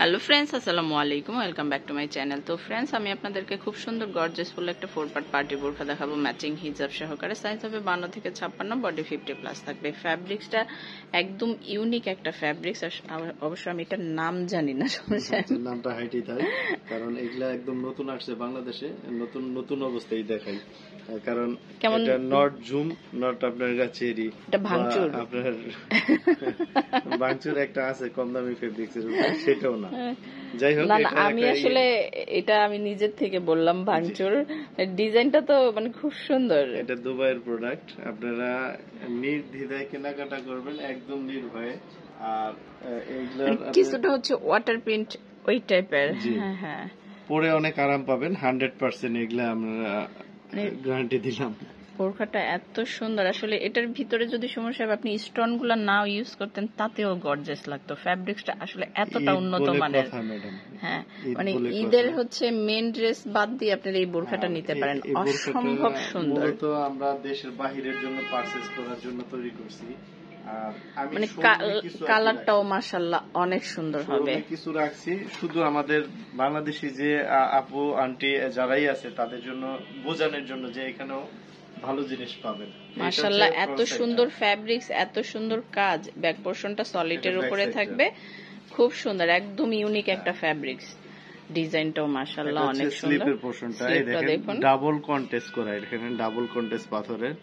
Hello friends, আসসালামু আলাইকুম, welcome back to my channel. তো ফ্রেন্ডস, আমি আপনাদেরকে খুব সুন্দর গর্জিয়াসফুল একটা 4 পার্ট পার্টি বোরখা দেখাবো ম্যাচিং হিজাব সহকারে। সাইজ হবে 52 থেকে 56, বডি 50+ থাকবে। ফ্যাব্রিক্সটা একদম ইউনিক একটা ফ্যাব্রিক্স। অবশ্য আমি এটার নাম জানি না, সমস্যা নামটা হাইটি তাই, কারণ এগুলা একদম নতুন আসছে বাংলাদেশে, নতুন নতুন অবস্থায় দেখাই। কারণ এটা নট জুম, নট আপনার চেরি, এটা ভাঙচুর। আপনার ভাঙচুর একটা আছে কম দামি ফেব্রিক্সের উপর, সেটাও না। যাই হোক, আমি আসলে এটা আমি নিজের থেকে বললাম ভাঙচুর। ডিজাইনটা তো মানে খুব সুন্দর। এটা দুবাইয়ের প্রোডাক্ট, আপনারা নির্দ্বিধায় কেনাকাটা করবেন, একদম নির্ভয়ে। আর এইগুলোর কিছুটা হচ্ছে ওয়াটার প্রিন্ট ওই টাইপের। হ্যাঁ হ্যাঁ, পরে অনেক আরাম পাবেন 100%। এগুলা আমরা গ্যারান্টি দিলাম। বোরখাটা এত সুন্দর, আসলে এটার ভিতরে যদি সুমন সাহেব আপনি স্টোন গুলা নাও ইউজ করতেন তাতেও গর্জিয়াস লাগতো। ফ্যাব্রিক্সটা আসলে এতটা উন্নত মানের। হ্যাঁ, মানে ঈদের হচ্ছে মেন ড্রেস বাদ দিয়ে আপনারা এই বোরখাটা নিতে পারেন, অসম্ভব সুন্দর। তো আমরা দেশের বাহিরের জন্য পারচেজ করার জন্য তৈরি করছি। মানে কালারটাও মাশাআল্লাহ অনেক সুন্দর হবে। কিছু রাখছি শুধু আমাদের বাংলাদেশি যে আপু আন্টি যারাই আছে তাদের জন্য বোঝানোর জন্য যে এখানেও ভালো জিনিস পাবেন। মাশাআল্লাহ এত সুন্দর ফ্যাব্রিক্স, এত সুন্দর কাজ। ব্যাক পোরশনটা সলিডের উপরে থাকবে, খুব সুন্দর, একদম ইউনিক একটা ফ্যাব্রিক্স। ডিজাইনটাও মাশাআল্লাহ অনেক সুন্দর। স্লিপের পোরশনটা এই দেখেন, ডাবল কন্টেস্ট করা, এখানে ডাবল কন্টেস্ট পাথরের।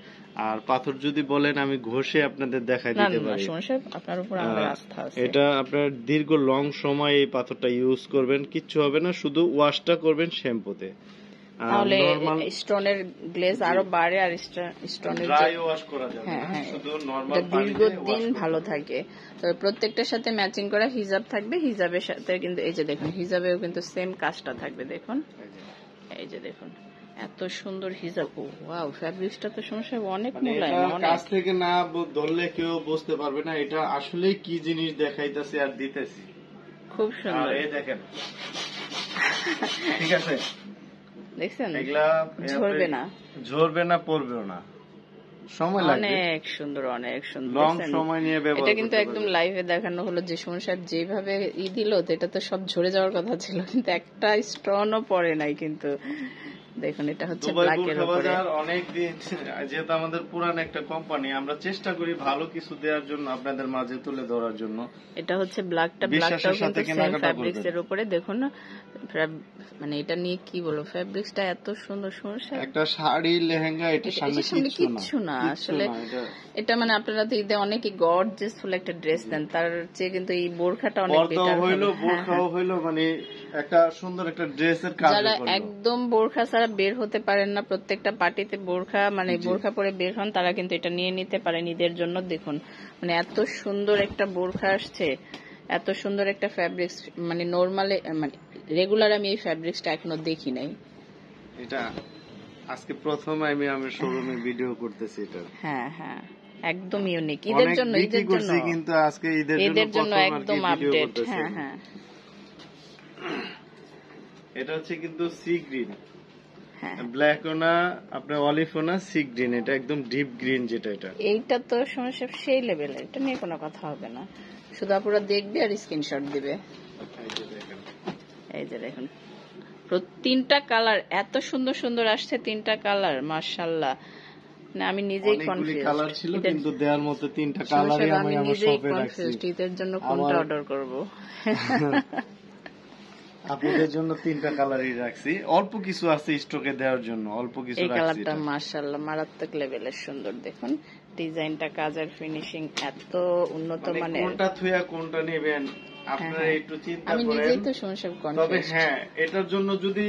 আর পাথর যদি বলেন আমি ঘষে আপনাদের দেখাই দিতে পারি। আপনার উপর আমার আস্থা আছে। এটা আপনার দীর্ঘ লং সময় এই পাথরটা ইউজ করবেন, কিচ্ছু হবে না, শুধু ওয়াশটা করবেন শ্যাম্পুতে। তাহলে স্টোনের গ্লেজ আরো বাড়ে, আর স্টোনের ড্রাই ওয়াশ করা যাবে না, শুধু নরমাল পানিতে দীর্ঘদিন ভালো থাকে। তো প্রত্যেকটার সাথে ম্যাচিং করা হিজাব থাকবে। হিজাবের সাথে কিন্তু এই যে দেখুন, হিজাবেও কিন্তু সেম কাজটা থাকবে। দেখুন, এই যে দেখুন, এত সুন্দর হিজাব। ওয়াও, ফ্যাব্রিক্সটা তো সমস্যা অনেক মোলায়েম। কাছ থেকে না ধরলে কেউ বুঝতে পারবে না এটা আসলে কি জিনিস দেখাইতেছে আর দিতেছি। খুব সুন্দর, এই দেখেন, ঠিক আছে, দেখছেন, এগুলা ঝরবে না, পড়বেও না, সময় লাগবে। অনেক সুন্দর, অনেক সুন্দর, লং সময় নিয়ে ব্যবহার। এটা কিন্তু একদম লাইভে দেখানো হলো যে সুমন সাহেব যেভাবে দিল, এটা তো সব ঝরে যাওয়ার কথা ছিল, কিন্তু একটা স্টোনও পড়ে নাই। কিন্তু দেখুন, এটা হচ্ছে ব্ল্যাকের উপরে। অনেক দিন যেহেতু আমাদের পুরান একটা কোম্পানি, আমরা চেষ্টা করি ভালো কিছু দেওয়ার জন্য, আপনাদের মাঝে তুলে ধরার জন্য। এটা হচ্ছে ব্ল্যাকটাও কিন্তু সেম ফ্যাব্রিক্স এর উপরে। দেখুন না, মানে এটা নিয়ে কি বলবো, ফ্যাব্রিক্সটা এত সুন্দর। সমস্যা একটা শাড়ি লেহেঙ্গা এটা সামনে কিচ্ছু না আসলে। এটা মানে আপনারা তো ঈদে অনেকে গর্জিয়াসফুল একটা ড্রেস দেন, তার চেয়ে কিন্তু এই বোরখাটা অনেক বেটার হইলো। বোরখাও হইলো, মানে একটা সুন্দর একটা ড্রেসের কাজ। যারা একদম বোরখা ছাড়া বের হতে পারেন না, প্রত্যেকটা পার্টিতে বোরখা মানে বোরখা পরে বের হন, তারা কিন্তু এটা নিয়ে নিতে পারেন ঈদের জন্য। দেখুন, মানে এত সুন্দর একটা বোরখা আসছে, এত সুন্দর একটা ফ্যাব্রিক্স। মানে নরমালি মানে রেগুলার আমি এই ফ্যাব্রিক্সটা এখনো দেখি নাই। এটা আজকে প্রথম আমি শোরুমে ভিডিও করতেছি এটা। হ্যাঁ হ্যাঁ, একদম ইউনিক ঈদের জন্য। কিন্তু আজকে ঈদের জন্য একদম আপডেট। হ্যাঁ হ্যাঁ, এটা হচ্ছে কিন্তু সি গ্রিন, ব্ল্যাক ও না, আপনার অলিভ ও না, সি গ্রিন। এটা একদম ডিপ গ্রিন যেটা, এইটা তো সমস্যা সেই লেভেলের, এটা নিয়ে কোনো কথা হবে না। শুধু আপনারা দেখবে আর স্ক্রিনশট দিবে। এই যে দেখুন, তিনটা কালার এত সুন্দর সুন্দর আসছে, তিনটা কালার মাশাআল্লাহ। না আমি নিজেই কনফিউজ, কালার ছিল কিন্তু দেওয়ার মতো তিনটা কালারই আমি আমার শপে রাখছি। ঈদের জন্য কোনটা অর্ডার করব? আপনাদের জন্য তিনটা কালারই রাখছি, অল্প কিছু আছে স্টকে দেওয়ার জন্য, অল্প কিছু রাখছি। এই কালারটা মাশাআল্লাহ মারাত্মক লেভেলের সুন্দর। দেখুন ডিজাইনটা, কাজের ফিনিশিং এত উন্নত মানের। কোনটা থুয়া কোনটা নেবেন আপনারা একটু চিন্তা করেন। আমি নিজেই তো সমস্যা কনফিউজ। তবে হ্যাঁ, এটার জন্য যদি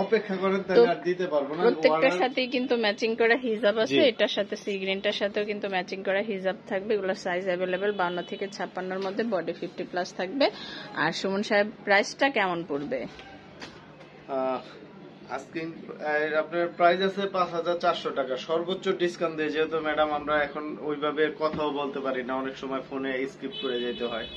অপেক্ষা করেন তাহলে আর দিতে পারবো না। প্রত্যেকটার সাথেই কিন্তু ম্যাচিং করা হিজাব আছে। এটার সাথে সি গ্রিনটার সাথেও কিন্তু ম্যাচিং করা হিজাব থাকবে। এগুলো সাইজ अवेलेबल 52 থেকে 56 এর মধ্যে, বডি 50+ থাকবে। আর সুমন সাহেব প্রাইসটা কেমন পড়বে? আজকে আপনার প্রাইস আছে 5400 টাকা, সর্বোচ্চ ডিসকাউন্ট দিয়ে। যেহেতু ম্যাডাম আমরা এখন ওইভাবে কথাও বলতে পারি না, অনেক সময় ফোনে স্কিপ করে যেতে হয়,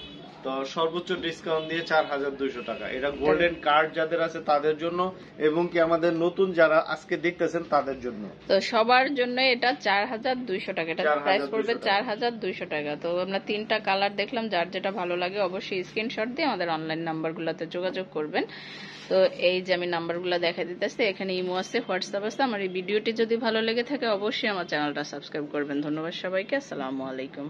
তো সর্বোচ্চ ডিসকাউন্ট দিয়ে 4200 টাকা। এটা গোল্ডেন কার্ড যাদের আছে তাদের জন্য এবং কি আমাদের নতুন যারা আজকে দেখতেছেন তাদের জন্য। তো সবার জন্য এটা 4200 টাকা, এটা প্রাইস পড়বে 4200 টাকা। তো আমরা 3টা কালার দেখলাম, যার যেটা ভালো লাগে অবশ্যই স্ক্রিনশট দিয়ে আমাদের অনলাইন নাম্বারগুলোতে যোগাযোগ করবেন। তো এই যে আমি নাম্বারগুলো দেখা দিতেছি, এখানে ইমো আছে, হোয়াটসঅ্যাপ আছে। আমার এই ভিডিওটি যদি ভালো লেগে থাকে অবশ্যই আমার চ্যানেলটা সাবস্ক্রাইব করবেন। ধন্যবাদ সবাইকে, আসসালামু আলাইকুম।